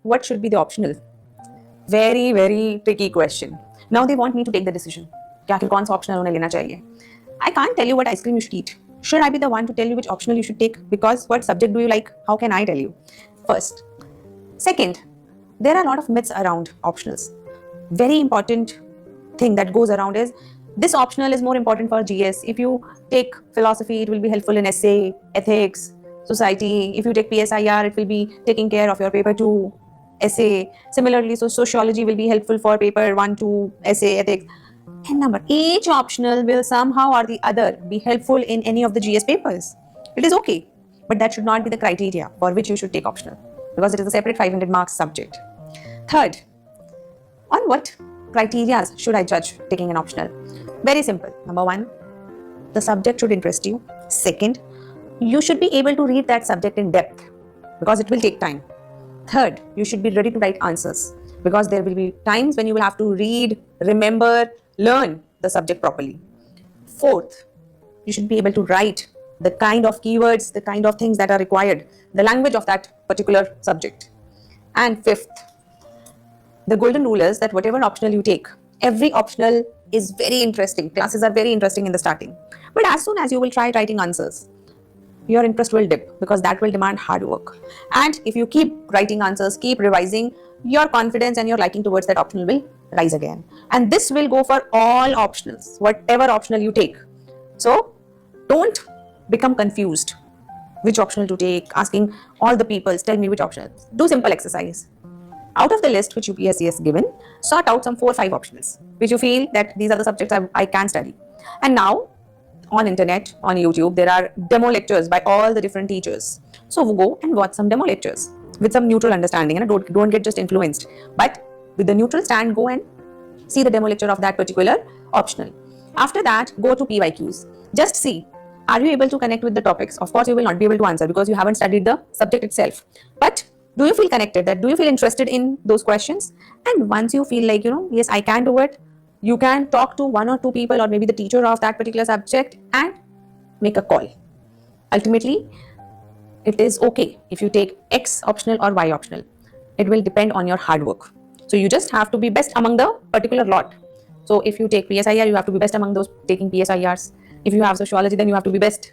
what should be the optional? Very, very tricky question. Now they want me to take the decision. कि आखिर कौन सा optional उन्हें लेना चाहिए? I can't tell you what ice cream you should eat. Should I be the one to tell you which optional you should take? Because what subject do you like? How can I tell you? First. Second, there are a lot of myths around optionals. Very important thing that goes around is this optional is more important for GS. If you take philosophy, it will be helpful in essay, ethics, society. If you take PSIR, it will be taking care of your paper 2 essay. Similarly, so sociology will be helpful for paper 1, 2, essay, ethics. And number, each optional will somehow or the other be helpful in any of the GS papers. It is okay, but that should not be the criteria for which you should take optional, because it is a separate 500 marks subject. Third, on what criteria should I judge taking an optional? Very simple. Number 1, the subject should interest you. Second, you should be able to read that subject in depth, because it will take time. Third, you should be ready to write answers, because there will be times when you will have to read, remember, learn the subject properly. Fourth, you should be able to write the kind of keywords, the kind of things that are required, the language of that particular subject. And fifth, the golden rule is that whatever optional you take, every optional is very interesting. Classes are very interesting in the starting. But as soon as you will try writing answers, your interest will dip, because that will demand hard work. And if you keep writing answers, keep revising, your confidence and your liking towards that optional will rise again. And this will go for all optionals, whatever optional you take. So don't become confused which optional to take, asking all the people, tell me which optional. Do simple exercise. Out of the list which UPSC has given, sort out some 4 or 5 optionals which you feel that these are the subjects I can study. And now on internet, on YouTube, there are demo lectures by all the different teachers. So go and watch some demo lectures with some neutral understanding, and don't get just influenced. But with the neutral stand, go and see the demo lecture of that particular optional. After that, go to PYQs. Just see, are you able to connect with the topics? Of course, you will not be able to answer because you haven't studied the subject itself. But do you feel connected? Do you feel interested in those questions? And once you feel like, yes, I can do it, you can talk to 1 or 2 people or maybe the teacher of that particular subject and make a call. Ultimately, it is okay if you take X optional or Y optional. It will depend on your hard work. So you just have to be best among the particular lot. So if you take PSIR, you have to be best among those taking PSIRs. If you have sociology, then you have to be best,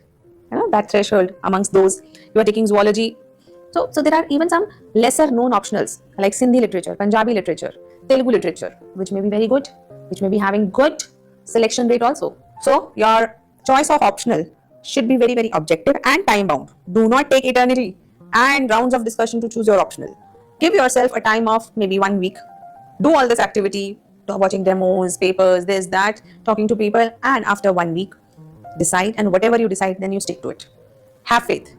that threshold amongst those. You are taking zoology. So there are even some lesser known optionals like Sindhi literature, Punjabi literature, Telugu literature, which may be very good, which may be having good selection rate also. So your choice of optional should be very, very objective and time bound. Do not take eternity and rounds of discussion to choose your optional. Give yourself a time of maybe 1 week. Do all this activity, watching demos, papers, this, that, talking to people, and after 1 week, decide, and whatever you decide, then you stick to it. Have faith,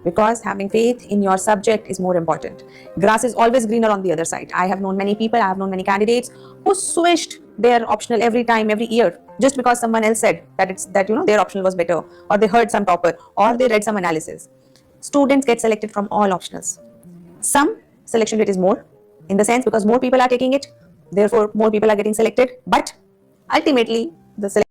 because having faith in your subject is more important. Grass is always greener on the other side. I have known many people, I have known many candidates who switched their optional every time, every year, just because someone else said that their optional was better, or they heard some topper, or they read some analysis. Students get selected from all optionals. Some selection rate is more, in the sense because more people are taking it, therefore more people are getting selected, but ultimately the selection